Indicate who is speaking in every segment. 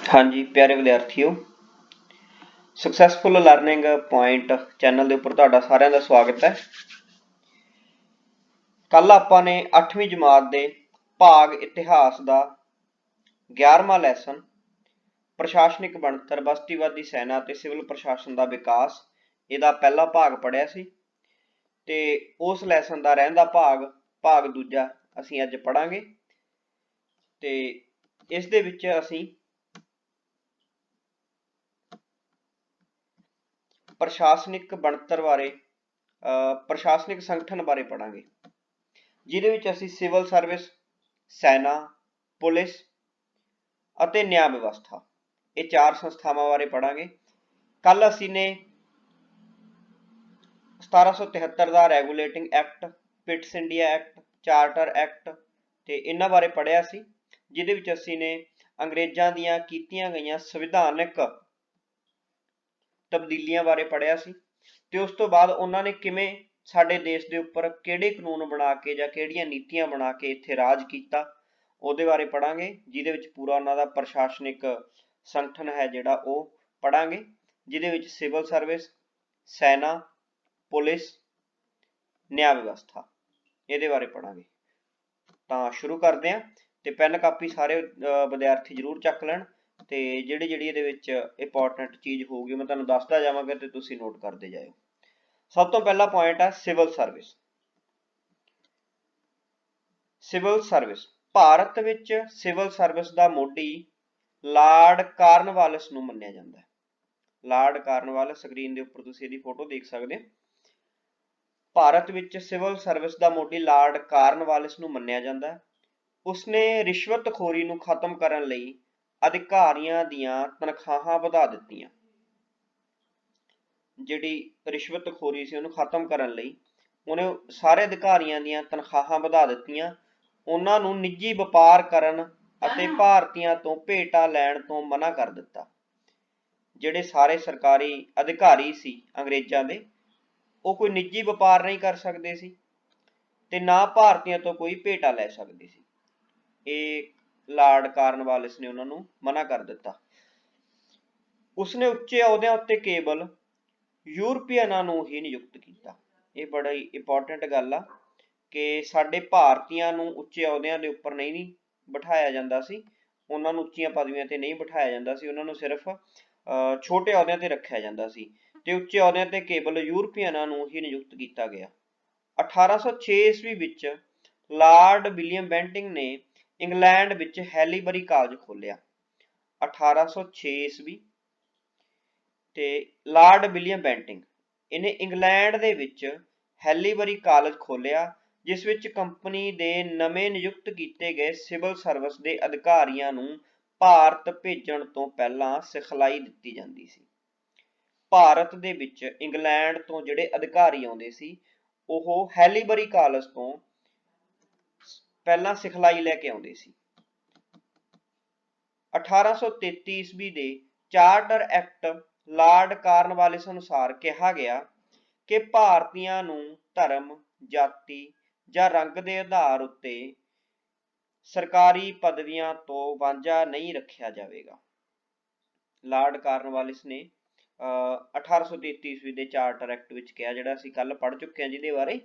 Speaker 1: हाँ जी प्यारे विद्यार्थियों, ਸਕਸੈਸਫੁਲ ਲਰਨਿੰਗ ਪੁਆਇੰਟ ਚੈਨਲ ਦੇ ਉੱਪਰ ਤੁਹਾਡਾ ਸਾਰਿਆਂ ਦਾ ਸਵਾਗਤ ਹੈ। ਕੱਲ ਆਪਾਂ ਨੇ 8ਵੀਂ ਜਮਾਤ ਦੇ ਭਾਗ ਇਤਿਹਾਸ ਦਾ 11ਵਾਂ ਲੈਸਨ ਪ੍ਰਸ਼ਾਸਨਿਕ ਬਣਤਰ, ਬਸਤੀਵਾਦੀ ਸੈਨਾ ਤੇ ਸਿਵਲ ਪ੍ਰਸ਼ਾਸਨ ਦਾ ਵਿਕਾਸ ਇਹਦਾ ਪਹਿਲਾ ਭਾਗ ਪੜ੍ਹਿਆ ਸੀ ਤੇ ਉਸ ਲੈਸਨ ਦਾ ਰਹਿੰਦਾ ਭਾਗ ਦੂਜਾ ਅਸੀਂ ਅੱਜ ਪੜਾਂਗੇ ਤੇ ਇਸ ਦੇ ਵਿੱਚ ਅਸੀਂ ਪ੍ਰਸ਼ਾਸਨਿਕ ਬਣਤਰ ਬਾਰੇ ਪ੍ਰਸ਼ਾਸਨਿਕ ਸੰਗਠਨ ਬਾਰੇ ਪੜਾਂਗੇ, ਜਿਹਦੇ ਵਿੱਚ ਅਸੀਂ ਸਿਵਲ ਸਰਵਿਸ, ਸੈਨਾ, ਪੁਲਿਸ ਅਤੇ ਨਿਆਂ ਵਿਵਸਥਾ ਇਹ ਚਾਰ ਸੰਸਥਾਵਾਂ ਬਾਰੇ ਪੜਾਂਗੇ। ਕੱਲ ਅਸੀਂ ਨੇ 1773 ਦਾ regulating act, Pitt's India act, charter act ਤੇ ਇਹਨਾਂ ਬਾਰੇ ਪੜ੍ਹਿਆ ਸੀ, ਜਿਹਦੇ ਵਿੱਚ ਅਸੀਂ ਨੇ ਅੰਗਰੇਜ਼ਾਂ ਦੀਆਂ ਕੀਤੀਆਂ ਗਈਆਂ ਸੰਵਿਧਾਨਕ ਤਬਦੀਲੀਆਂ ਬਾਰੇ ਪੜ੍ਹਿਆ ਸੀ ਤੇ ਉਸ ਤੋਂ ਬਾਅਦ ਉਹਨਾਂ ਨੇ ਕਿਵੇਂ ਸਾਡੇ ਦੇਸ਼ ਦੇ ਉੱਪਰ ਕਿਹੜੇ ਕਾਨੂੰਨ ਬਣਾ ਕੇ ਜਾਂ ਕਿਹੜੀਆਂ ਨੀਤੀਆਂ ਬਣਾ ਕੇ ਇੱਥੇ ਰਾਜ ਕੀਤਾ ਉਹਦੇ ਬਾਰੇ ਪੜਾਂਗੇ, ਜਿਹਦੇ ਵਿੱਚ ਪੂਰਾ ਉਹਨਾਂ ਦਾ ਪ੍ਰਸ਼ਾਸਨਿਕ ਸੰਗਠਨ ਹੈ ਜਿਹੜਾ ਉਹ ਪੜਾਂਗੇ, ਜਿਹਦੇ ਵਿੱਚ ਸਿਵਲ ਸਰਵਿਸ, ਸੈਨਾ, ਪੁਲਿਸ, ਨਿਆਂ ਵਿਵਸਥਾ ਇਹਦੇ ਬਾਰੇ ਪੜਾਂਗੇ। ਤਾਂ ਸ਼ੁਰੂ ਕਰਦੇ ਹਾਂ ਤੇ ਪੈਨ ਕਾਪੀ ਸਾਰੇ ਵਿਦਿਆਰਥੀ ਜ਼ਰੂਰ ਚੱਕ ਲੈਣ ਤੇ ਜਿਹੜੀ ਇਹਦੇ ਵਿੱਚ ਇੰਪੋਰਟੈਂਟ ਚੀਜ਼ ਹੋਊਗੀ ਮੈਂ ਤੁਹਾਨੂੰ ਦੱਸਦਾ ਜਾਵਾਂਗਾ ਤੇ ਤੁਸੀਂ ਨੋਟ ਕਰਦੇ ਜਾਇਓ। ਸਭ ਤੋਂ ਪਹਿਲਾ ਪੁਆਇੰਟ ਹੈ civil service. Civil service Bharat ਵਿੱਚ ਸਿਵਲ ਸਰਵਿਸ ਦਾ ਮੋਢੀ ਲਾਰਡ ਕਾਰਨਵਾਲਿਸ ਨੂੰ ਮੰਨਿਆ ਜਾਂਦਾ ਹੈ। ਲਾਰਡ ਕਾਰਨਵਾਲਿਸ, ਸਕਰੀਨ ਦੇ ਉੱਪਰ ਤੁਸੀਂ ਇਹਦੀ ਫੋਟੋ ਦੇਖ ਸਕਦੇ ਹੋ। ਭਾਰਤ ਵਿੱਚ ਸਿਵਲ ਸਰਵਿਸ ਦਾ ਮੋਢੀ ਲਾਰਡ ਕਾਰਨਵਾਲਿਸ ਨੂੰ ਮੰਨਿਆ ਜਾਂਦਾ ਹੈ। ਉਸਨੇ ਰਿਸ਼ਵਤਖੋਰੀ ਨੂੰ ਖਤਮ ਕਰਨ ਲਈ ਅਧਿਕਾਰੀਆਂ ਦੀਆਂ ਤਨਖਾਹਾਂ ਵਧਾ ਦਿੱਤੀਆਂ। ਜਿਹੜੀ ਰਿਸ਼ਵਤਖੋਰੀ ਸੀ ਉਹਨੂੰ ਖਤਮ ਕਰਨ ਲਈ ਉਹਨੇ ਸਾਰੇ ਅਧਿਕਾਰੀਆਂ ਦੀਆਂ ਤਨਖਾਹਾਂ ਵਧਾ ਦਿੱਤੀਆਂ। ਉਹਨਾਂ ਨੂੰ ਨਿੱਜੀ ਵਪਾਰ ਕਰਨ ਅਤੇ ਭਾਰਤੀਆਂ ਤੋਂ ਭੇਟਾ ਲੈਣ ਤੋਂ ਮਨਾ ਕਰ ਦਿੱਤਾ। ਜਿਹੜੇ ਸਾਰੇ ਸਰਕਾਰੀ ਅਧਿਕਾਰੀ ਸੀ ਅੰਗਰੇਜ਼ਾਂ ਦੇ, ਉਹ ਕੋਈ ਨਿੱਜੀ ਵਪਾਰ ਨਹੀਂ ਕਰ ਸਕਦੇ ਸੀ ਤੇ ਨਾ ਭਾਰਤੀਆਂ ਤੋਂ ਕੋਈ ਭੇਟਾ ਲੈ ਸਕਦੇ ਸੀ। ਇਹ ਲਾਰਡ ਕਾਰਨਵਾਲਿਸ ਨੇ ਉਹਨਾਂ ਨੂੰ ਮਨਾ ਕਰ ਦਿੱਤਾ। ਉਸਨੇ ਉੱਚੇ ਅਹੁਦਿਆਂ ਉੱਤੇ ਕੇਵਲ ਯੂਰਪੀਅਨਾਂ ਨੂੰ ਹੀ ਨਿਯੁਕਤ ਕੀਤਾ। ਇਹ ਬੜੀ ਇੰਪੋਰਟੈਂਟ ਗੱਲ ਆ ਕਿ ਸਾਡੇ ਭਾਰਤੀਆਂ ਨੂੰ ਉੱਚੇ ਅਹੁਦਿਆਂ ਦੇ ਉੱਪਰ ਨਹੀਂ ਬਿਠਾਇਆ ਜਾਂਦਾ ਸੀ, ਉਹਨਾਂ ਨੂੰ ਉੱਚੀਆਂ ਪਦਵੀਆਂ ਤੇ ਨਹੀਂ ਬਿਠਾਇਆ ਜਾਂਦਾ ਸੀ, ਉਹਨਾਂ ਨੂੰ ਸਿਰਫ ਛੋਟੇ ਅਹੁਦਿਆਂ ਤੇ ਰੱਖਿਆ ਜਾਂਦਾ ਸੀ ਤੇ ਉੱਚੇ ਅਹੁਦਿਆਂ ਤੇ ਕੇਵਲ ਯੂਰਪੀਅਨਾਂ ਨੂੰ ਹੀ ਨਿਯੁਕਤ ਕੀਤਾ ਗਿਆ। 1806 ਈਸਵੀ ਵਿੱਚ ਲਾਰਡ ਵਿਲੀਅਮ ਬੈਂਟਿੰਗ ਨੇ ਇੰਗਲੈਂਡ ਵਿੱਚ ਹੈਲੀਬਰੀ ਕਾਲਜ ਖੋਲ੍ਹਿਆ। 1806 ਈਸਵੀ ਤੇ ਲਾਰਡ ਵਿਲੀਅਮ ਬੈਂਟਿੰਗ ਇਹਨੇ ਇੰਗਲੈਂਡ ਦੇ ਵਿੱਚ ਹੈਲੀਬਰੀ ਕਾਲਜ ਖੋਲ੍ਹਿਆ, ਜਿਸ ਵਿੱਚ ਕੰਪਨੀ ਦੇ ਨਵੇਂ ਨਿਯੁਕਤ ਕੀਤੇ ਗਏ ਸਿਵਲ ਸਰਵਿਸ ਦੇ ਅਧਿਕਾਰੀਆਂ ਨੂੰ ਭਾਰਤ ਭੇਜਣ ਤੋਂ ਪਹਿਲਾਂ ਸਿਖਲਾਈ ਦਿੱਤੀ ਜਾਂਦੀ ਸੀ। ਭਾਰਤ ਦੇ ਵਿੱਚ ਇੰਗਲੈਂਡ ਤੋਂ ਜਿਹੜੇ ਅਧਿਕਾਰੀ ਆਉਂਦੇ ਸੀ ਉਹ ਹੈਲੀਬਰੀ ਕਾਲਜ ਤੋਂ ਪਹਿਲਾਂ ਸਿਖਲਾਈ ਲੈ ਕੇ ਆਉਂਦੇ ਸੀ। 1833 ਈਸਵੀ ਦੇ ਚਾਰਟਰ ਐਕਟ ਲਾਰਡ ਕਾਰਨਵਾਲਿਸ ਅਨੁਸਾਰ ਕਿਹਾ ਗਿਆ ਕਿ ਭਾਰਤੀਆਂ ਨੂੰ ਧਰਮ, ਜਾਤੀ ਜਾਂ ਰੰਗ ਦੇ ਆਧਾਰ ਉੱਤੇ ਸਰਕਾਰੀ ਪਦਵੀਆਂ ਤੋਂ ਵਾਂਝਾ ਨਹੀਂ ਰੱਖਿਆ ਜਾਵੇਗਾ। ਲਾਰਡ ਕਾਰਨਵਾਲਿਸ ਨੇ 1833 ਈਸਵੀ ਦੇ ਚਾਰਟਰ ਐਕਟ ਵਿੱਚ ਕਿਹਾ, ਜਿਹੜਾ ਅਸੀਂ ਕੱਲ ਪੜ੍ਹ ਚੁੱਕੇ ਹਾਂ ਜਿਹਦੇ ਬਾਰੇ,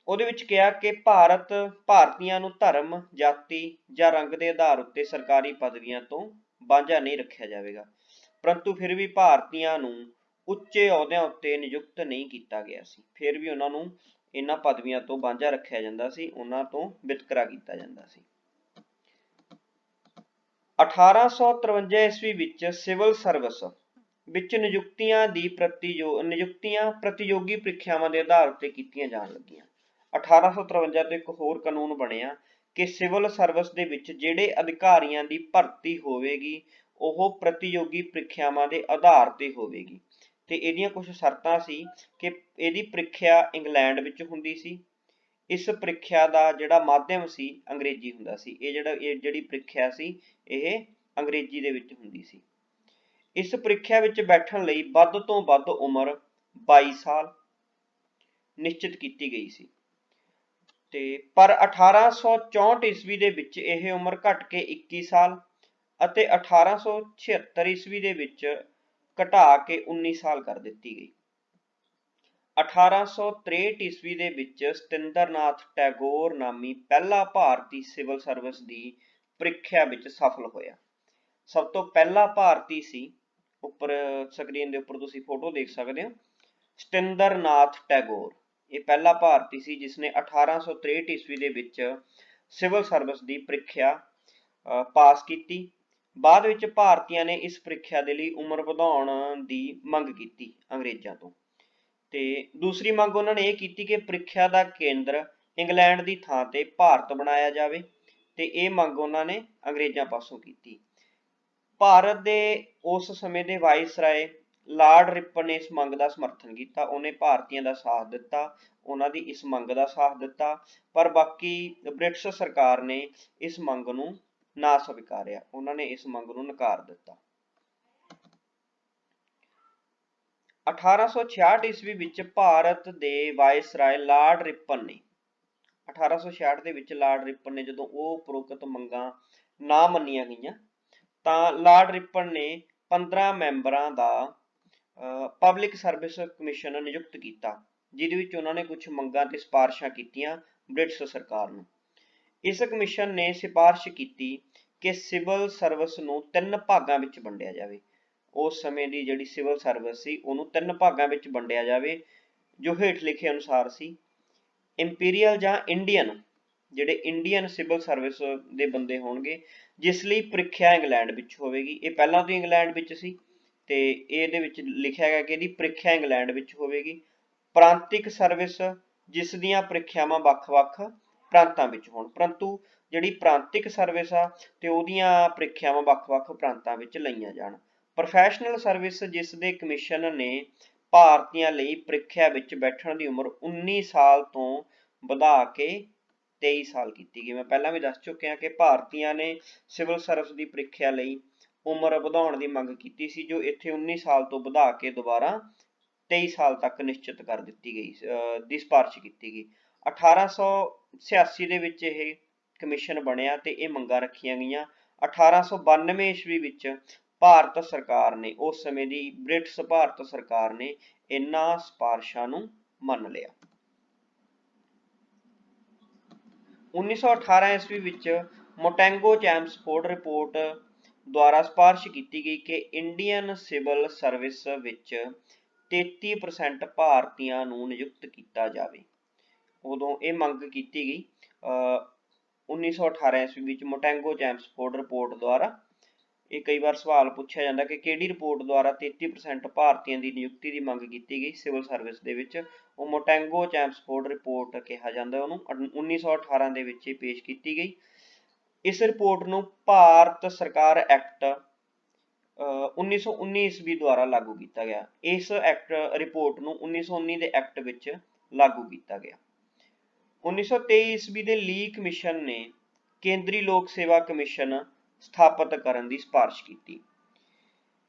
Speaker 1: ਉਹਦੇ ਵਿੱਚ ਕਿਹਾ ਕਿ ਭਾਰਤੀਆਂ ਨੂੰ ਧਰਮ, ਜਾਤੀ ਜਾਂ ਰੰਗ ਦੇ ਆਧਾਰ ਉੱਤੇ ਸਰਕਾਰੀ ਪਦਵੀਆਂ ਤੋਂ ਵਾਂਝਾ ਨਹੀਂ ਰੱਖਿਆ ਜਾਵੇਗਾ। ਪਰੰਤੂ ਫਿਰ ਵੀ ਭਾਰਤੀਆਂ ਨੂੰ ਉੱਚੇ ਅਹੁਦਿਆਂ ਉੱਤੇ ਨਿਯੁਕਤ ਨਹੀਂ ਕੀਤਾ ਗਿਆ ਸੀ। ਫਿਰ ਵੀ ਉਹਨਾਂ ਨੂੰ ਇਹਨਾਂ ਪਦਵੀਆਂ ਤੋਂ ਵਾਂਝਾ ਰੱਖਿਆ ਜਾਂਦਾ ਸੀ, ਉਹਨਾਂ ਤੋਂ ਵਿਤਕਰਾ ਕੀਤਾ ਜਾਂਦਾ ਸੀ। 1853 ਈਸਵੀ ਵਿੱਚ ਸਿਵਲ ਸਰਵਿਸ ਵਿੱਚ ਨਿਯੁਕਤੀਆਂ ਪ੍ਰਤੀਯੋਗੀ ਪ੍ਰੀਖਿਆਵਾਂ ਦੇ ਆਧਾਰ ਉੱਤੇ ਕੀਤੀਆਂ ਜਾਣ ਲੱਗੀਆਂ। 1853 ਤੋਂ ਇੱਕ ਹੋਰ ਕਾਨੂੰਨ ਬਣਿਆ ਕਿ ਸਿਵਲ ਸਰਵਿਸ ਦੇ ਵਿੱਚ ਜਿਹੜੇ ਅਧਿਕਾਰੀਆਂ ਦੀ ਭਰਤੀ ਹੋਵੇਗੀ ਉਹ ਪ੍ਰਤੀਯੋਗੀ ਪ੍ਰੀਖਿਆਵਾਂ ਦੇ ਆਧਾਰ ਤੇ ਹੋਵੇਗੀ ਤੇ ਇਹਦੀਆਂ ਕੁਝ ਸ਼ਰਤਾਂ ਸੀ ਕਿ ਇਹਦੀ ਪ੍ਰੀਖਿਆ ਇੰਗਲੈਂਡ ਵਿੱਚ ਹੁੰਦੀ ਸੀ। ਇਸ ਪ੍ਰੀਖਿਆ ਦਾ ਜਿਹੜਾ ਮਾਧਿਅਮ ਸੀ ਅੰਗਰੇਜ਼ੀ ਹੁੰਦਾ ਸੀ। ਇਹ ਜਿਹੜੀ ਪ੍ਰੀਖਿਆ ਸੀ ਇਹ ਅੰਗਰੇਜ਼ੀ ਦੇ ਵਿੱਚ ਹੁੰਦੀ ਸੀ। ਇਸ ਪ੍ਰੀਖਿਆ ਵਿੱਚ ਬੈਠਣ ਲਈ ਵੱਧ ਤੋਂ ਵੱਧ ਉਮਰ 22 ਸਾਲ ਨਿਸ਼ਚਿਤ ਕੀਤੀ ਗਈ ਸੀ ਤੇ ਪਰ 1864 ਈਸਵੀ ਦੇ ਵਿੱਚ ਇਹ ਉਮਰ ਘਟ ਕੇ 21 ਸਾਲ ਅਤੇ 1876 ਈਸਵੀ ਦੇ ਵਿੱਚ ਘਟਾ ਕੇ 19 ਸਾਲ ਕਰ ਦਿੱਤੀ ਗਈ। 1863 ਈਸਵੀ ਦੇ ਵਿੱਚ ਸਤਿੰਦਰਨਾਥ ਟੈਗੋਰ ਨਾਮੀ ਪਹਿਲਾ ਭਾਰਤੀ ਸਿਵਲ ਸਰਵਿਸ ਦੀ ਪ੍ਰੀਖਿਆ ਵਿੱਚ ਸਫਲ ਹੋਇਆ। ਸਭ ਤੋਂ ਪਹਿਲਾ ਭਾਰਤੀ ਸੀ, ਉੱਪਰ ਸਕਰੀਨ ਦੇ ਉੱਪਰ ਤੁਸੀਂ ਫੋਟੋ ਦੇਖ ਸਕਦੇ ਹੋ, ਸਤਿੰਦਰਨਾਥ ਟੈਗੋਰ। ਇਹ ਪਹਿਲਾ ਭਾਰਤੀ ਸੀ ਜਿਸਨੇ 1863 ਈਸਵੀ ਦੇ ਵਿੱਚ ਸਿਵਲ ਸਰਵਿਸ ਦੀ ਪ੍ਰੀਖਿਆ ਪਾਸ ਕੀਤੀ। ਬਾਅਦ ਵਿੱਚ ਭਾਰਤੀਆਂ ਨੇ ਇਸ ਪ੍ਰੀਖਿਆ ਦੇ ਲਈ ਉਮਰ ਵਧਾਉਣ ਦੀ ਮੰਗ ਕੀਤੀ ਅੰਗਰੇਜ਼ਾਂ ਤੋਂ, ਤੇ ਦੂਸਰੀ ਮੰਗ ਉਹਨਾਂ ਨੇ ਇਹ ਕੀਤੀ ਕਿ ਪ੍ਰੀਖਿਆ ਦਾ ਕੇਂਦਰ ਇੰਗਲੈਂਡ ਦੀ ਥਾਂ ਤੇ ਭਾਰਤ ਬਣਾਇਆ ਜਾਵੇ, ਤੇ ਇਹ ਮੰਗ ਉਹਨਾਂ ਨੇ ਅੰਗਰੇਜ਼ਾਂ ਪਾਸੋਂ ਕੀਤੀ। ਭਾਰਤ ਦੇ ਉਸ ਸਮੇਂ ਦੇ ਵਾਇਸਰਾਏ ਲਾਰਡ ਰਿਪਨ ਨੇ ਇਸ ਮੰਗ ਦਾ ਸਮਰਥਨ ਕੀਤਾ। ਉਹਨੇ ਭਾਰਤੀਆਂ ਦਾ ਸਾਥ ਦਿੱਤਾ, ਉਹਨਾਂ ਦੀ ਇਸ ਮੰਗ ਦਾ ਸਾਥ ਦਿੱਤਾ, ਪਰ ਬਾਕੀ ਬ੍ਰਿਟਿਸ਼ ਸਰਕਾਰ ਨੇ ਇਸ ਮੰਗ ਨੂੰ ਨਾ ਸਵੀਕਾਰਿਆ, ਉਹਨਾਂ ਨੇ ਇਸ ਮੰਗ ਨੂੰ ਨਕਾਰ ਦਿੱਤਾ। 1866 ਈਸਵੀ ਵਿੱਚ ਭਾਰਤ ਦੇ ਵਾਇਸਰਾਏ ਲਾਰਡ ਰਿਪਨ ਨੇ 1866 ਦੇ ਵਿੱਚ ਲਾਰਡ ਰਿਪਨ ਨੇ ਜਦੋਂ ਉਹ ਉਪਰੋਕਤ ਮੰਗਾਂ ਨਾ ਮੰਨੀਆਂ ਗਈਆਂ ਤਾਂ ਲਾਰਡ ਰਿਪਨ ਨੇ 15 ਮੈਂਬਰਾਂ ਦਾ ਪਬਲਿਕ ਸਰਵਿਸ ਕਮਿਸ਼ਨ ਨਿਯੁਕਤ ਕੀਤਾ, ਜਿਹਦੇ ਵਿੱਚ ਉਹਨਾਂ ਨੇ ਕੁਝ ਮੰਗਾਂ ਤੇ ਸਿਫਾਰਸ਼ਾਂ ਕੀਤੀਆਂ ਬ੍ਰਿਟਿਸ਼ ਸਰਕਾਰ ਨੂੰ। ਇਸ ਕਮਿਸ਼ਨ ਨੇ ਸਿਫਾਰਿਸ਼ ਕੀਤੀ ਕਿ ਸਿਵਲ ਸਰਵਿਸ ਨੂੰ 3 ਭਾਗਾਂ ਵਿੱਚ ਵੰਡਿਆ ਜਾਵੇ। ਉਸ ਸਮੇਂ ਦੀ ਜਿਹੜੀ ਸਿਵਲ ਸਰਵਿਸ ਸੀ ਉਹਨੂੰ 3 ਭਾਗਾਂ ਵਿੱਚ ਵੰਡਿਆ ਜਾਵੇ, ਜੋ ਹੇਠ ਲਿਖੇ ਅਨੁਸਾਰ ਸੀ। ਇੰਪੀਰੀਅਲ ਜਾਂ ਇੰਡੀਅਨ, ਜਿਹੜੇ ਇੰਡੀਅਨ ਸਿਵਲ ਸਰਵਿਸ ਦੇ ਬੰਦੇ ਹੋਣਗੇ, ਜਿਸ ਲਈ ਪ੍ਰੀਖਿਆ ਇੰਗਲੈਂਡ ਵਿੱਚ ਹੋਵੇਗੀ। ਇਹ ਪਹਿਲਾਂ ਤੋਂ ਇੰਗਲੈਂਡ ਵਿੱਚ ਸੀ ਤੇ ਇਹਦੇ ਵਿੱਚ ਲਿਖਿਆ ਗਿਆ ਕਿ ਇਹਦੀ ਪ੍ਰੀਖਿਆ ਇੰਗਲੈਂਡ ਵਿੱਚ ਹੋਵੇਗੀ। ਪ੍ਰਾਂਤਿਕ ਸਰਵਿਸ, ਜਿਸ ਦੀਆਂ ਪ੍ਰੀਖਿਆਵਾਂ ਵੱਖ-ਵੱਖ ਪ੍ਰਾਂਤਾਂ ਵਿੱਚ ਹੋਣ, ਪਰੰਤੂ ਜਿਹੜੀ ਪ੍ਰਾਂਤਿਕ ਸਰਵਿਸ ਆ ਤੇ ਉਹਦੀਆਂ ਪ੍ਰੀਖਿਆਵਾਂ ਵੱਖ-ਵੱਖ ਪ੍ਰਾਂਤਾਂ ਵਿੱਚ ਲਈਆਂ ਜਾਣ। ਪ੍ਰੋਫੈਸ਼ਨਲ ਸਰਵਿਸ, ਜਿਸ ਦੇ ਕਮਿਸ਼ਨ ਨੇ ਭਾਰਤੀਆਂ ਲਈ ਪ੍ਰੀਖਿਆ ਵਿੱਚ ਬੈਠਣ ਦੀ ਉਮਰ 19 ਸਾਲ ਤੋਂ ਵਧਾ ਕੇ 23 ਸਾਲ ਕੀਤੀ ਗਈ। ਮੈਂ ਪਹਿਲਾਂ ਵੀ ਦੱਸ ਚੁੱਕਿਆ ਕਿ ਭਾਰਤੀਆਂ ਨੇ ਸਿਵਲ ਸਰਵਿਸ ਦੀ ਪ੍ਰੀਖਿਆ ਲਈ ਉਮਰ ਵਧਾਉਣ ਦੀ ਮੰਗ ਕੀਤੀ ਸੀ, ਜੋ ਇੱਥੇ 19 ਸਾਲ ਤੋਂ ਵਧਾ ਕੇ ਦੁਬਾਰਾ 23 ਸਾਲ ਤੱਕ ਨਿਸ਼ਚਿਤ ਕਰ ਦਿੱਤੀ ਗਈ, ਦੀ ਸਿਫਾਰਿਸ਼ ਕੀਤੀ ਗਈ। 1886 ਦੇ ਵਿੱਚ ਇਹ ਕਮਿਸ਼ਨ ਬਣਿਆ ਤੇ ਇਹ ਮੰਗਾਂ ਰੱਖੀਆਂ ਗਈਆਂ। 1892 ਈਸਵੀ ਵਿੱਚ ਭਾਰਤ ਸਰਕਾਰ ਨੇ, ਉਸ ਸਮੇਂ ਦੀ ਬ੍ਰਿਟਿਸ਼ ਭਾਰਤ ਸਰਕਾਰ ਨੇ, ਇਹਨਾਂ ਸਿਫਾਰਸ਼ਾਂ ਨੂੰ ਮੰਨ ਲਿਆ। 1918 ਈਸਵੀ ਵਿੱਚ ਮੋਂਟੈਗੋ ਚੈਮਸਫੋਰਡ ਰਿਪੋਰਟ ਦੁਆਰਾ ਸਿਫਾਰਿਸ਼ ਕੀਤੀ ਗਈ ਕਿ ਇੰਡੀਅਨ ਸਿਵਲ ਸਰਵਿਸ ਵਿੱਚ 33% ਭਾਰਤੀਆਂ ਨੂੰ ਨਿਯੁਕਤ ਕੀਤਾ ਜਾਵੇ। ਉਦੋਂ ਇਹ ਮੰਗ ਕੀਤੀ ਗਈ 1918 ਈਸਵੀ ਵਿੱਚ ਮੋਂਟੈਗੋ ਚੈਮਸਫੋਰਡ ਰਿਪੋਰਟ ਦੁਆਰਾ। ਇਹ ਕਈ ਵਾਰ ਸਵਾਲ ਪੁੱਛਿਆ ਜਾਂਦਾ ਕਿ ਕਿਹੜੀ ਰਿਪੋਰਟ ਦੁਆਰਾ 33% ਭਾਰਤੀਆਂ ਦੀ ਨਿਯੁਕਤੀ ਦੀ ਮੰਗ ਕੀਤੀ ਗਈ ਸਿਵਲ ਸਰਵਿਸ ਦੇ ਵਿੱਚ। ਉਹ ਮੋਂਟੈਗੋ ਚੈਮਸਫੋਰਡ ਰਿਪੋਰਟ ਕਿਹਾ ਜਾਂਦਾ ਉਹਨੂੰ। 1918 ਦੇ ਵਿੱਚ ਇਹ ਪੇਸ਼ ਕੀਤੀ ਗਈ। ਇਸ ਰਿਪੋਰਟ ਨੂੰ ਭਾਰਤ ਸਰਕਾਰ ਐਕਟ 1919 ਈਸਵੀ ਦੁਆਰਾ ਲਾਗੂ ਕੀਤਾ ਗਿਆ। ਇਸ ਐਕਟ ਰਿਪੋਰਟ ਨੂੰ 1919 ਦੇ ਐਕਟ ਵਿੱਚ ਲਾਗੂ ਕੀਤਾ ਗਿਆ। 1923 ਈਸਵੀ ਦੇ ਲੀ ਕਮਿਸ਼ਨ ਨੇ ਕੇਂਦਰੀ ਲੋਕ ਸੇਵਾ ਕਮਿਸ਼ਨ ਸਥਾਪਿਤ ਕਰਨ ਦੀ ਸਿਫਾਰਿਸ਼ ਕੀਤੀ।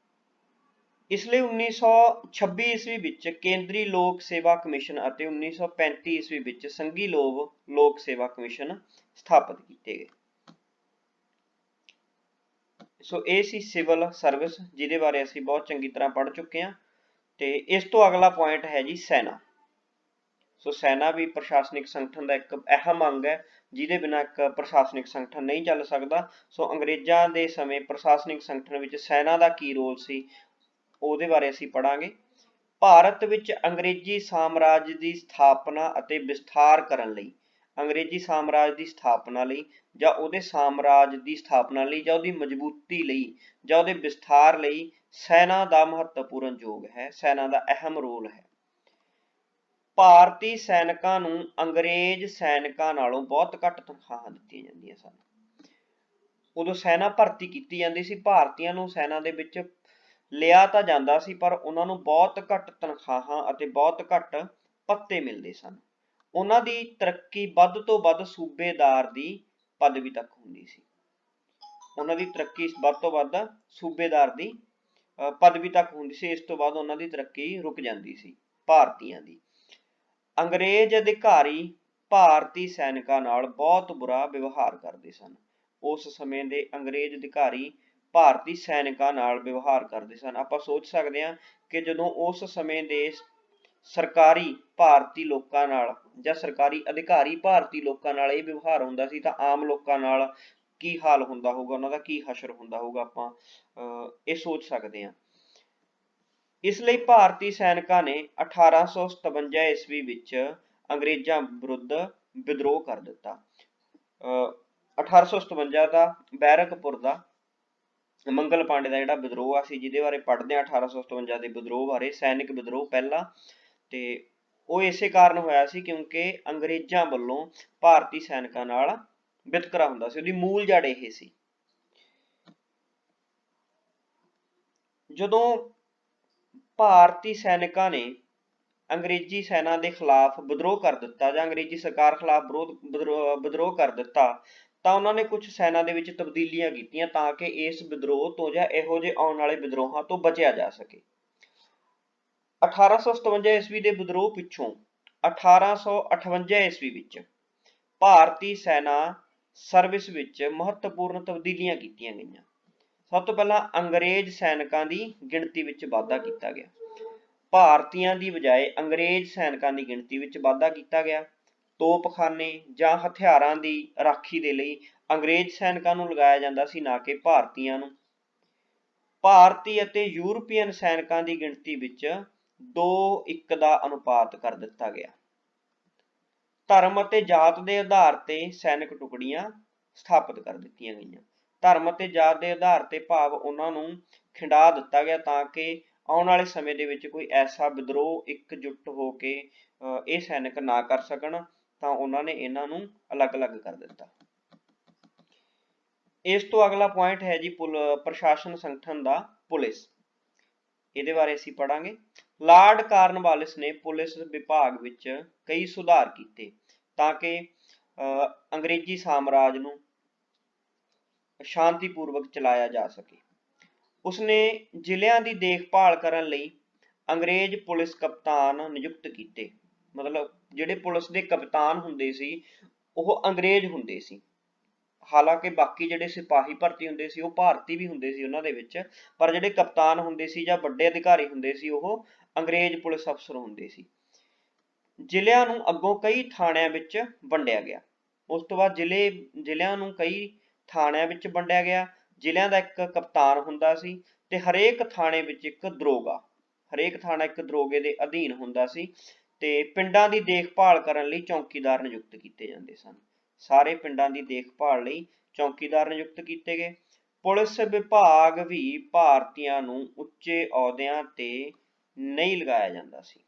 Speaker 1: ਇਸ ਲਈ 1926 ਈਸਵੀ ਵਿੱਚ ਕੇਂਦਰੀ ਲੋਕ ਸੇਵਾ ਕਮਿਸ਼ਨ ਅਤੇ 1935 ਈਸਵੀ ਵਿੱਚ ਸੰਘੀ ਲੋਕ ਸੇਵਾ ਕਮਿਸ਼ਨ ਸਥਾਪਿਤ ਕੀਤੇ ਗਏ। ਸੋ ਇਹ ਸੀ ਸਿਵਲ ਸਰਵਿਸ, ਜਿਹਦੇ ਬਾਰੇ ਅਸੀਂ ਬਹੁਤ ਚੰਗੀ ਤਰ੍ਹਾਂ ਪੜ੍ਹ ਚੁੱਕੇ ਹਾਂ। ਤੇ ਇਸ ਤੋਂ ਅਗਲਾ ਪੁਆਇੰਟ ਹੈ ਜੀ ਸੈਨਾ। ਸੋ ਸੈਨਾ ਵੀ ਪ੍ਰਸ਼ਾਸਨਿਕ ਸੰਗਠਨ ਦਾ ਇੱਕ ਅਹਿਮ ਅੰਗ ਹੈ, ਜਿਹਦੇ ਬਿਨਾਂ ਇੱਕ ਪ੍ਰਸ਼ਾਸਨਿਕ ਸੰਗਠਨ ਨਹੀਂ ਚੱਲ ਸਕਦਾ। ਸੋ ਅੰਗਰੇਜ਼ਾਂ ਦੇ ਸਮੇਂ ਪ੍ਰਸ਼ਾਸਨਿਕ ਸੰਗਠਨ ਵਿੱਚ ਸੈਨਾ ਦਾ ਕੀ ਰੋਲ ਸੀ, ਉਹਦੇ ਬਾਰੇ ਅਸੀਂ ਪੜਾਂਗੇ। ਭਾਰਤ ਵਿੱਚ ਅੰਗਰੇਜ਼ੀ ਸਾਮਰਾਜ ਦੀ ਸਥਾਪਨਾ ਅਤੇ ਵਿਸਥਾਰ ਕਰਨ ਲਈ, ਅੰਗਰੇਜ਼ੀ ਸਾਮਰਾਜ ਦੀ ਸਥਾਪਨਾ ਲਈ ਜਾਂ ਉਹਦੇ ਸਾਮਰਾਜ ਦੀ ਸਥਾਪਨਾ ਲਈ ਜਾਂ ਉਹਦੀ ਮਜ਼ਬੂਤੀ ਲਈ ਜਾਂ ਉਹਦੇ ਵਿਸਥਾਰ ਲਈ ਸੈਨਾ ਦਾ ਮਹੱਤਵਪੂਰਨ ਯੋਗ ਹੈ, ਸੈਨਾ ਦਾ ਅਹਿਮ ਰੋਲ ਹੈ। ਭਾਰਤੀ ਸੈਨਿਕਾਂ ਨੂੰ ਅੰਗਰੇਜ਼ ਸੈਨਿਕਾਂ ਨਾਲੋਂ ਬਹੁਤ ਘੱਟ ਤਨਖਾਹਾਂ ਦਿੱਤੀਆਂ ਜਾਂਦੀਆਂ ਸਨ। ਉਦੋਂ ਸੈਨਾ ਭਰਤੀ ਕੀਤੀ ਜਾਂਦੀ ਸੀ, ਭਾਰਤੀਆਂ ਨੂੰ ਸੈਨਾ ਦੇ ਵਿੱਚ ਲਿਆ ਤਾਂ ਜਾਂਦਾ ਸੀ, ਪਰ ਉਹਨਾਂ ਨੂੰ ਬਹੁਤ ਘੱਟ ਤਨਖਾਹਾਂ ਅਤੇ ਬਹੁਤ ਘੱਟ ਭੱਤੇ ਮਿਲਦੇ ਸਨ। ਉਹਨਾਂ ਦੀ ਤਰੱਕੀ ਵੱਧ ਤੋਂ ਵੱਧ ਸੂਬੇਦਾਰ ਦੀ ਪਦਵੀ ਤੱਕ ਹੁੰਦੀ ਸੀ। ਉਹਨਾਂ ਦੀ ਤਰੱਕੀ ਵੱਧ ਤੋਂ ਵੱਧ ਸੂਬੇਦਾਰ ਦੀ ਪਦਵੀ ਤੱਕ ਹੁੰਦੀ ਸੀ। ਇਸ ਤੋਂ ਬਾਅਦ ਉਹਨਾਂ ਦੀ ਤਰੱਕੀ ਰੁਕ ਜਾਂਦੀ ਸੀ ਭਾਰਤੀਆਂ ਦੀ। ਅੰਗਰੇਜ਼ ਅਧਿਕਾਰੀ ਭਾਰਤੀ ਸੈਨਿਕਾਂ ਨਾਲ ਬਹੁਤ ਬੁਰਾ ਵਿਵਹਾਰ ਕਰਦੇ ਸਨ। ਉਸ ਸਮੇਂ ਦੇ ਅੰਗਰੇਜ਼ ਅਧਿਕਾਰੀ ਭਾਰਤੀ ਸੈਨਿਕਾਂ ਨਾਲ ਵਿਵਹਾਰ ਕਰਦੇ ਸਨ। ਆਪਾਂ ਸੋਚ ਸਕਦੇ ਹਾਂ ਕਿ ਜਦੋਂ ਉਸ ਸਮੇਂ ਦੇ ਸਰਕਾਰੀ ਭਾਰਤੀ ਲੋਕਾਂ ਨਾਲ ਜਾਂ ਸਰਕਾਰੀ ਅਧਿਕਾਰੀ ਭਾਰਤੀ ਲੋਕਾਂ ਨਾਲ ਇਹ ਵਿਵਹਾਰ ਹੁੰਦਾ ਸੀ ਤਾਂ ਆਮ ਲੋਕਾਂ ਨਾਲ ਕੀ ਹਾਲ ਹੁੰਦਾ ਹੋਊਗਾ, ਉਹਨਾਂ ਦਾ ਕੀ ਹਸ਼ਰ ਹੁੰਦਾ ਹੋਊਗਾ, ਆਪਾਂ ਇਹ ਸੋਚ ਸਕਦੇ ਹਾਂ। ਇਸ ਲਈ ਭਾਰਤੀ ਸੈਨਿਕਾਂ ਨੇ 1857 ਈਸਵੀ ਵਿੱਚ ਅੰਗਰੇਜ਼ਾਂ ਵਿਰੁੱਧ ਵਿਦਰੋਹ ਕਰ ਦਿੱਤਾ। 1857 ਦਾ ਬੈਰਕਪੁਰ ਦਾ ਮੰਗਲ ਪਾਂਡੇ ਦਾ ਜਿਹੜਾ ਵਿਦਰੋਹ ਆ ਸੀ, ਜਿਹਦੇ ਬਾਰੇ ਪੜ੍ਹਦੇ ਹਾਂ 1857 ਦੇ ਵਿਦਰੋਹ ਬਾਰੇ, ਸੈਨਿਕ ਵਿਦਰੋਹ ਪਹਿਲਾ, ਤੇ ਉਹ ਇਸੇ ਕਾਰਨ ਹੋਇਆ ਸੀ ਕਿਉਂਕਿ ਅੰਗਰੇਜ਼ਾਂ ਵੱਲੋਂ ਭਾਰਤੀ ਸੈਨਿਕਾਂ ਨਾਲ ਵਿਤਕਰਾ ਹੁੰਦਾ ਸੀ। ਉਹਦੀ ਮੂਲ ਜੜ ਇਹ ਸੀ। ਜਦੋਂ ਭਾਰਤੀ ਸੈਨਿਕਾਂ ਨੇ ਅੰਗਰੇਜ਼ੀ ਸੈਨਾ ਦੇ ਖਿਲਾਫ ਵਿਦਰੋਹ ਕਰ ਦਿੱਤਾ ਜਾਂ ਅੰਗਰੇਜ਼ੀ ਸਰਕਾਰ ਖਿਲਾਫ ਵਿਦਰੋਹ ਕਰ ਦਿੱਤਾ ਤਾਂ ਉਹਨਾਂ ਨੇ ਕੁਝ ਸੈਨਾ ਦੇ ਵਿੱਚ ਤਬਦੀਲੀਆਂ ਕੀਤੀਆਂ ਤਾਂ ਕਿ ਇਸ ਵਿਦਰੋਹ ਤੋਂ ਜਾਂ ਇਹੋ ਜਿਹੇ ਆਉਣ ਵਾਲੇ ਵਿਦਰੋਹਾਂ ਤੋਂ ਬਚਿਆ ਜਾ ਸਕੇ। 1857 ਈਸਵੀ ਦੇ ਵਿਦਰੋਹ ਪਿੱਛੋਂ 1858 ਈਸਵੀ ਵਿੱਚ ਭਾਰਤੀ ਸੈਨਾ ਸਰਵਿਸ ਵਿੱਚ ਮਹੱਤਵਪੂਰਨ ਤਬਦੀਲੀਆਂ ਕੀਤੀਆਂ ਗਈਆਂ। ਸਭ ਤੋਂ ਪਹਿਲਾਂ ਅੰਗਰੇਜ਼ ਸੈਨਿਕਾਂ ਦੀ ਗਿਣਤੀ ਵਿੱਚ ਵਾਧਾ ਕੀਤਾ ਗਿਆ। ਭਾਰਤੀਆਂ ਦੀ ਬਜਾਏ ਅੰਗਰੇਜ਼ ਸੈਨਿਕਾਂ ਦੀ ਗਿਣਤੀ ਵਿੱਚ ਵਾਧਾ ਕੀਤਾ ਗਿਆ। ਤੋਪਖਾਨੇ ਜਾਂ ਹਥਿਆਰਾਂ ਦੀ ਰਾਖੀ ਦੇ ਲਈ ਅੰਗਰੇਜ਼ ਸੈਨਿਕਾਂ ਨੂੰ ਲਗਾਇਆ ਜਾਂਦਾ ਸੀ, ਨਾ ਕਿ ਭਾਰਤੀਆਂ ਨੂੰ। ਭਾਰਤੀ ਅਤੇ ਯੂਰਪੀਅਨ ਸੈਨਿਕਾਂ ਦੀ ਗਿਣਤੀ ਵਿੱਚ 2:1 ਦਾ ਅਨੁਪਾਤ ਕਰ ਦਿੱਤਾ ਗਿਆ। ਧਰਮ ਅਤੇ ਜਾਤ ਦੇ ਆਧਾਰ ਤੇ ਸੈਨਿਕ ਟੁਕੜੀਆਂ ਸਥਾਪਿਤ ਕਰ ਦਿੱਤੀਆਂ ਗਈਆਂ। ਧਰਮ ਅਤੇ ਜਾਤ ਦੇ ਆਧਾਰ ਤੇ ਭਾਵ ਉਹਨਾਂ ਨੂੰ ਖਿੰਡਾ ਦਿੱਤਾ ਗਿਆ ਤਾਂ ਕਿ ਆਉਣ ਵਾਲੇ ਸਮੇਂ ਦੇ ਵਿੱਚ ਕੋਈ ਐਸਾ ਵਿਦਰੋਹ ਇਕਜੁੱਟ ਹੋ ਕੇ ਇਹ ਸੈਨਿਕ ਨਾ ਕਰ ਸਕਣ, ਤਾਂ ਉਹਨਾਂ ਨੇ ਇਹਨਾਂ ਨੂੰ ਅਲੱਗ-ਅਲੱਗ ਕਰ ਦਿੱਤਾ। ਇਸ ਤੋਂ ਅਗਲਾ ਪੁਆਇੰਟ ਹੈ ਜੀ ਪ੍ਰਸ਼ਾਸਨ ਸੰਗਠਨ ਦਾ ਪੁਲਿਸ। ਇਹਦੇ ਬਾਰੇ ਅਸੀਂ ਪੜਾਂਗੇ। ਲਾਰਡ ਕਾਰਨਵਾਲਿਸ ਨੇ ਪੁਲਿਸ ਵਿਭਾਗ ਵਿੱਚ ਕਈ ਸੁਧਾਰ ਕੀਤੇ ਤਾਂ ਕਿ ਅੰਗਰੇਜ਼ੀ ਸਾਮਰਾਜ ਨੂੰ ਸ਼ਾਂਤੀਪੂਰਵਕ ਚਲਾਇਆ ਜਾ ਸਕੇ। ਉਸਨੇ ਜ਼ਿਲ੍ਹਿਆਂ ਦੀ ਦੇਖਭਾਲ ਕਰਨ ਲਈ ਅੰਗਰੇਜ਼ ਪੁਲਿਸ ਕਪਤਾਨ ਨਿਯੁਕਤ ਕੀਤੇ। ਮਤਲਬ ਜਿਹੜੇ ਪੁਲਿਸ ਦੇ ਕਪਤਾਨ ਹੁੰਦੇ ਸੀ ਉਹ ਅੰਗਰੇਜ਼ ਹੁੰਦੇ ਸੀ। ਹਾਲਾਂਕਿ ਬਾਕੀ ਜਿਹੜੇ ਸਿਪਾਹੀ ਭਰਤੀ ਹੁੰਦੇ ਸੀ ਉਹ ਭਾਰਤੀ ਵੀ ਹੁੰਦੇ ਸੀ ਉਹਨਾਂ ਦੇ ਵਿੱਚ, ਪਰ ਜਿਹੜੇ ਕਪਤਾਨ ਹੁੰਦੇ ਸੀ ਜਾਂ ਵੱਡੇ ਅਧਿਕਾਰੀ ਹੁੰਦੇ ਸੀ ਉਹ ਅੰਗਰੇਜ਼ ਪੁਲਿਸ ਅਫਸਰ ਹੁੰਦੇ ਸੀ। ਜ਼ਿਲ੍ਹਿਆਂ ਨੂੰ ਅੱਗੋਂ ਕਈ ਥਾਣਿਆਂ ਵਿੱਚ ਵੰਡਿਆ ਗਿਆ। ਉਸ ਤੋਂ ਬਾਅਦ ਜ਼ਿਲ੍ਹਿਆਂ ਨੂੰ ਕਈ ਥਾਣਿਆਂ ਵਿੱਚ ਵੰਡਿਆ ਗਿਆ। ਜ਼ਿਲ੍ਹਿਆਂ ਦਾ ਇੱਕ ਕਪਤਾਨ ਹੁੰਦਾ ਸੀ ਤੇ ਹਰੇਕ ਥਾਣੇ ਵਿੱਚ ਇੱਕ ਦਰੋਗਾ, ਹਰੇਕ ਥਾਣਾ ਇੱਕ ਦਰੋਗੇ ਦੇ ਅਧੀਨ ਹੁੰਦਾ ਸੀ। ਤੇ ਪਿੰਡਾਂ ਦੀ ਦੇਖਭਾਲ ਕਰਨ ਲਈ ਚੌਕੀਦਾਰ ਨਿਯੁਕਤ ਕੀਤੇ ਜਾਂਦੇ ਸਨ। ਸਾਰੇ ਪਿੰਡਾਂ ਦੀ ਦੇਖਭਾਲ ਲਈ ਚੌਕੀਦਾਰ ਨਿਯੁਕਤ ਕੀਤੇ ਗਏ। ਪੁਲਿਸ ਵਿਭਾਗ ਵੀ ਭਾਰਤੀਆਂ ਨੂੰ ਉੱਚੇ ਅਹੁਦਿਆਂ ਤੇ ਨਹੀਂ ਲਗਾਇਆ ਜਾਂਦਾ ਸੀ।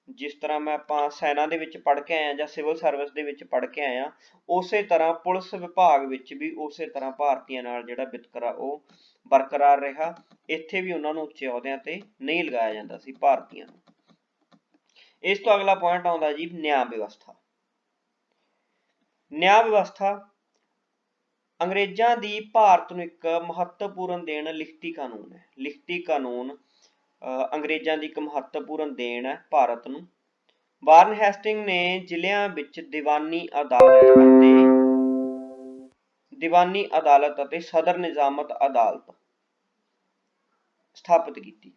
Speaker 1: ਜਿਸ ਤਰ੍ਹਾਂ ਆਪਾਂ ਸੈਨਾ ਦੇ ਵਿੱਚ ਪੜ੍ਹ ਕੇ ਆਏ ਹਾਂ ਜਾਂ ਸਿਵਲ ਸਰਵਿਸ ਦੇ ਵਿੱਚ ਪੜ੍ਹ ਕੇ ਆਏ ਹਾਂ, ਉਸੇ ਤਰ੍ਹਾਂ ਪੁਲਿਸ ਵਿਭਾਗ ਵਿੱਚ ਵੀ ਉਸੇ ਤਰ੍ਹਾਂ ਭਾਰਤੀਆਂ ਨਾਲ ਜਿਹੜਾ ਵਿਤਕਰਾ ਉਹ ਬਰਕਰਾਰ ਰਿਹਾ। ਇੱਥੇ ਵੀ ਉਹਨਾਂ ਨੂੰ ਉੱਚੇ ਅਹੁਦਿਆਂ ਤੇ ਨਹੀਂ ਲਗਾਇਆ ਜਾਂਦਾ ਸੀ ਭਾਰਤੀਆਂ ਨੂੰ। ਇਸ ਤੋਂ ਅਗਲਾ ਪੁਆਇੰਟ ਆਉਂਦਾ ਜੀ ਨਿਆਂ ਵਿਵਸਥਾ। ਨਿਆਂ ਵਿਵਸਥਾ ਅੰਗਰੇਜ਼ਾਂ ਦੀ ਭਾਰਤ ਨੂੰ ਇੱਕ ਮਹੱਤਵਪੂਰਨ ਦੇਣ ਲਿਖਤੀ ਕਾਨੂੰਨ ਹੈ। ਲਿਖਤੀ ਕਾਨੂੰਨ ਅੰਗਰੇਜ਼ਾਂ ਦੀ ਇੱਕ ਮਹੱਤਵਪੂਰਨ ਦੇਣ ਹੈ ਭਾਰਤ ਨੂੰ। ਵਾਰਨ ਹੈਸਟਿੰਗ ਨੇ ਜ਼ਿਲ੍ਹਿਆਂ ਵਿੱਚ ਦੀਵਾਨੀ ਅਦਾਲਤ ਅਤੇ ਸਦਰ ਨਿਜ਼ਾਮਤ ਅਦਾਲਤ ਸਥਾਪਿਤ ਕੀਤੀ।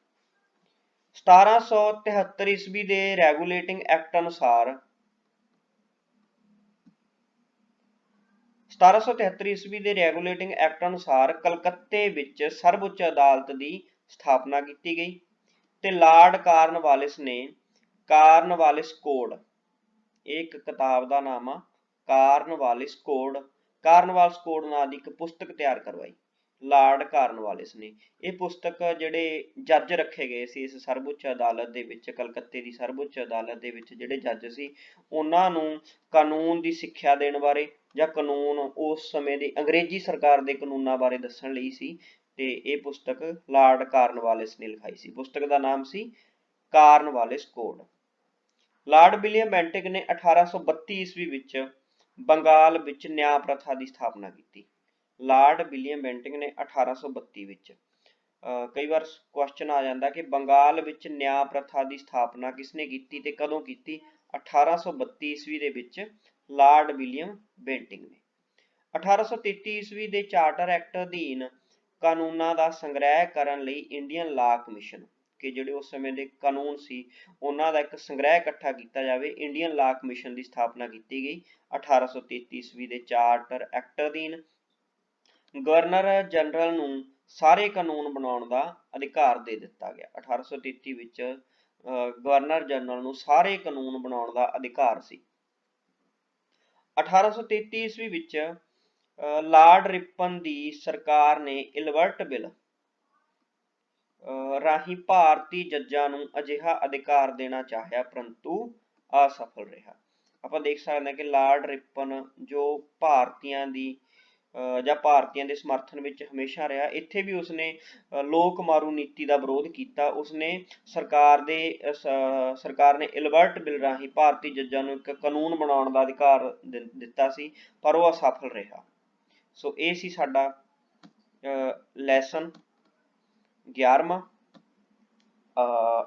Speaker 1: 1773 ਈਸਵੀ ਦੇ ਰੈਗੂਲੇਟਿੰਗ ਐਕਟ ਅਨੁਸਾਰ 1773 ਈਸਵੀ ਦੇ ਰੈਗੂਲੇਟਿੰਗ ਐਕਟ ਅਨੁਸਾਰ ਕਲਕੱਤੇ ਵਿੱਚ ਸਰਵਉੱਚ ਅਦਾਲਤ ਦੀ ਸਥਾਪਨਾ ਕੀਤੀ ਗਈ ਤੇ ਲਾਰਡ ਕਾਰਨਵਾਲਿਸ ਨੇ ਕਾਰਨਵਾਲਿਸ ਕੋਡ, ਇਹ ਇੱਕ ਕਿਤਾਬ ਦਾ ਨਾਮ ਆ, ਕਾਰਨਵਾਲਿਸ ਕੋਡ ਨਾਂ ਦੀ ਇੱਕ ਪੁਸਤਕ ਤਿਆਰ ਕਰਵਾਈ ਲਾਰਡ ਕਾਰਨਵਾਲਿਸ ਨੇ। ਇਹ ਪੁਸਤਕ ਜਿਹੜੇ ਜੱਜ ਰੱਖੇ ਗਏ ਸੀ ਇਸ ਸਰਵਉੱਚ ਅਦਾਲਤ ਦੇ ਵਿੱਚ, ਕਲਕੱਤੇ ਦੀ ਸਰਵਉੱਚ ਅਦਾਲਤ ਦੇ ਵਿੱਚ ਜਿਹੜੇ ਜੱਜ ਸੀ, ਉਹਨਾਂ ਨੂੰ ਕਾਨੂੰਨ ਦੀ ਸਿੱਖਿਆ ਦੇਣ ਬਾਰੇ ਜਾਂ ਕਾਨੂੰਨ ਉਸ ਸਮੇਂ ਦੀ ਅੰਗਰੇਜ਼ੀ ਸਰਕਾਰ ਦੇ ਕਾਨੂੰਨਾਂ ਬਾਰੇ ਦੱਸਣ ਲਈ ਸੀ। ਤੇ ਇਹ ਪੁਸਤਕ ਲਾਰਡ ਕਾਰਨਵਾਲਿਸ ਨੇ ਲਿਖਾਈ ਸੀ। ਪੁਸਤਕ ਦਾ ਨਾਮ ਸੀ Cornwallis code. Lord William Bentinck ਨੇ 1832 ਈਸਵੀ ਵਿੱਚ ਬੰਗਾਲ ਵਿੱਚ ਨਿਆਂ ਪ੍ਰਥਾ ਦੀ ਸਥਾਪਨਾ ਕੀਤੀ। ਲਾਰਡ ਵਿਲੀਅਮ ਬੈਂਟਿਕ ਨੇ 1832 ਵਿੱਚ, ਕਈ ਵਾਰ ਕੁਐਸਚਨ ਆ ਜਾਂਦਾ ਕਿ ਬੰਗਾਲ ਵਿੱਚ ਨਿਆਂ ਪ੍ਰਥਾ ਦੀ ਸਥਾਪਨਾ ਕਿਸਨੇ ਕੀਤੀ ਤੇ ਕਦੋਂ ਕੀਤੀ? 1832 ਈਸਵੀ ਦੇ ਵਿੱਚ ਲਾਰਡ ਵਿਲੀਅਮ ਬੈਂਟਿਕ ਨੇ। 1833 ਈਸਵੀ ਦੇ ਚਾਰਟਰ ਐਕਟ ਅਧੀਨ ਕਾਨੂੰਨਾਂ ਦਾ ਸੰਗ੍ਰਹਿ ਕਰਨ ਲਈ ਇੰਡੀਅਨ ਲਾ ਕਮਿਸ਼ਨ, ਕਿ ਜਿਹੜੇ ਉਸ ਸਮੇਂ ਦੇ ਕਾਨੂੰਨ ਸੀ ਉਹਨਾਂ ਦਾ ਇੱਕ ਸੰਗ੍ਰਹਿ ਇਕੱਠਾ ਕੀਤਾ ਜਾਵੇ, ਇੰਡੀਅਨ ਲਾ ਕਮਿਸ਼ਨ ਦੀ ਸਥਾਪਨਾ ਕੀਤੀ ਗਈ 1833 ਈਸਵੀ ਦੇ ਚਾਰਟਰ ਐਕਟ ਅਧੀਨ। ਗਵਰਨਰ ਜਨਰਲ ਨੂੰ ਸਾਰੇ ਕਾਨੂੰਨ ਬਣਾਉਣ ਦਾ ਅਧਿਕਾਰ ਦੇ ਦਿੱਤਾ ਗਿਆ। 1833 ਵਿੱਚ ਗਵਰਨਰ ਜਨਰਲ ਨੂੰ ਸਾਰੇ ਕਾਨੂੰਨ ਬਣਾਉਣ ਦਾ ਅਧਿਕਾਰ ਸੀ। 1833 ਈਸਵੀ ਵਿੱਚ ਲਾਰਡ ਰਿਪਨ ਦੀ ਸਰਕਾਰ ਨੇ ਇਲਬਰਟ ਬਿੱਲ ਰਾਹੀਂ ਭਾਰਤੀ ਜੱਜਾਂ ਨੂੰ ਅਜਿਹਾ ਅਧਿਕਾਰ ਦੇਣਾ ਚਾਹਿਆ, ਪਰੰਤੂ ਅਸਫਲ ਰਿਹਾ। ਆਪਾਂ ਦੇਖ ਸਕਦੇ ਹਾਂ ਕਿ ਲਾਰਡ ਰਿਪਨ ਜੋ ਭਾਰਤੀਆਂ ਦੀ ਜਾਂ ਭਾਰਤੀਆਂ ਦੇ ਸਮਰਥਨ ਵਿੱਚ ਹਮੇਸ਼ਾ ਰਿਹਾ, ਇੱਥੇ ਵੀ ਉਸਨੇ ਲੋਕ ਮਾਰੂ ਨੀਤੀ ਦਾ ਵਿਰੋਧ ਕੀਤਾ। ਉਸਨੇ ਸਰਕਾਰ ਨੇ ਇਲਬਰਟ ਬਿੱਲ ਰਾਹੀਂ ਭਾਰਤੀ ਜੱਜਾਂ ਨੂੰ ਇੱਕ ਕਾਨੂੰਨ ਬਣਾਉਣ ਦਾ ਅਧਿਕਾਰ ਦਿੱਤਾ ਸੀ, ਪਰ ਉਹ ਅਸਫਲ ਰਿਹਾ। ਸੋ ਇਹ ਸੀ ਸਾਡਾ ਲੈਸਨ 11ਵਾਂ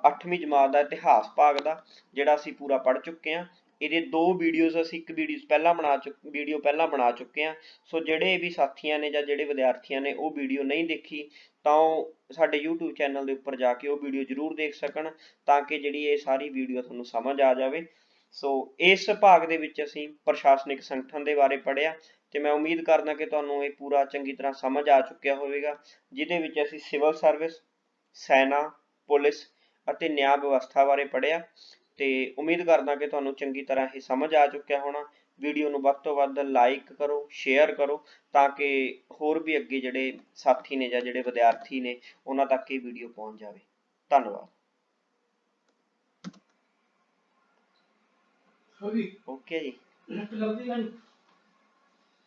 Speaker 1: 8ਵੀਂ ਜਮਾਤ ਦਾ ਇਤਿਹਾਸ ਭਾਗ ਦਾ, ਜਿਹੜਾ ਅਸੀਂ ਪੂਰਾ ਪੜ੍ਹ ਚੁੱਕੇ ਹਾਂ। ਇਹਦੇ 2 ਵੀਡੀਓਜ਼ ਅਸੀਂ ਇੱਕ ਵੀਡੀਓ ਪਹਿਲਾਂ ਬਣਾ ਚੁੱਕੇ ਹਾਂ। ਸੋ ਜਿਹੜੇ ਵੀ ਸਾਥੀਆਂ ਨੇ ਜਾਂ ਜਿਹੜੇ ਵਿਦਿਆਰਥੀਆਂ ਨੇ ਉਹ ਵੀਡੀਓ ਨਹੀਂ ਦੇਖੀ ਤਾਂ ਉਹ ਸਾਡੇ YouTube ਚੈਨਲ ਦੇ ਉੱਪਰ ਜਾ ਕੇ ਉਹ ਵੀਡੀਓ ਜ਼ਰੂਰ ਦੇਖ ਸਕਣ, ਤਾਂ ਕਿ ਜਿਹੜੀ ਇਹ ਸਾਰੀ ਵੀਡੀਓ ਤੁਹਾਨੂੰ ਸਮਝ ਆ ਜਾਵੇ। ਸੋ ਇਸ ਭਾਗ ਦੇ ਵਿੱਚ ਅਸੀਂ ਪ੍ਰਸ਼ਾਸਨਿਕ ਸੰਗਠਨ ਦੇ ਬਾਰੇ ਪੜ੍ਹਿਆ, ਤੇ ਮੈਂ ਉਮੀਦ ਕਰਦਾ ਕਿ ਤੁਹਾਨੂੰ ਇਹ ਪੂਰਾ ਚੰਗੀ ਤਰ੍ਹਾਂ ਸਮਝ ਆ ਚੁੱਕਿਆ ਹੋਵੇਗਾ, ਜਿਹਦੇ ਵਿੱਚ ਅਸੀਂ ਸਿਵਲ ਸਰਵਿਸ, ਸੈਨਾ, ਪੁਲਿਸ ਅਤੇ ਨਿਆਂ ਵਿਵਸਥਾ ਬਾਰੇ ਪੜ੍ਹਿਆ। ਤੇ ਉਮੀਦ ਕਰਦਾ ਕਿ ਤੁਹਾਨੂੰ ਚੰਗੀ ਤਰ੍ਹਾਂ ਇਹ ਸਮਝ ਆ ਚੁੱਕਿਆ ਹੋਣਾ। ਵੀਡੀਓ ਨੂੰ ਵੱਧ ਤੋਂ ਵੱਧ ਲਾਈਕ ਕਰੋ, ਸ਼ੇਅਰ ਕਰੋ, ਤਾਂ ਕਿ ਹੋਰ ਵੀ ਅੱਗੇ ਜਿਹੜੇ ਸਾਥੀ ਨੇ ਜਾਂ ਜਿਹੜੇ ਵਿਦਿਆਰਥੀ ਨੇ ਉਹਨਾਂ ਤੱਕ ਇਹ ਵੀਡੀਓ ਪਹੁੰਚ ਜਾਵੇ। ਧੰਨਵਾਦ। ਓਕੇ ਜੀ,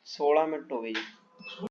Speaker 1: 16 ਮਿੰਟ ਹੋ ਗਏ ਜੀ।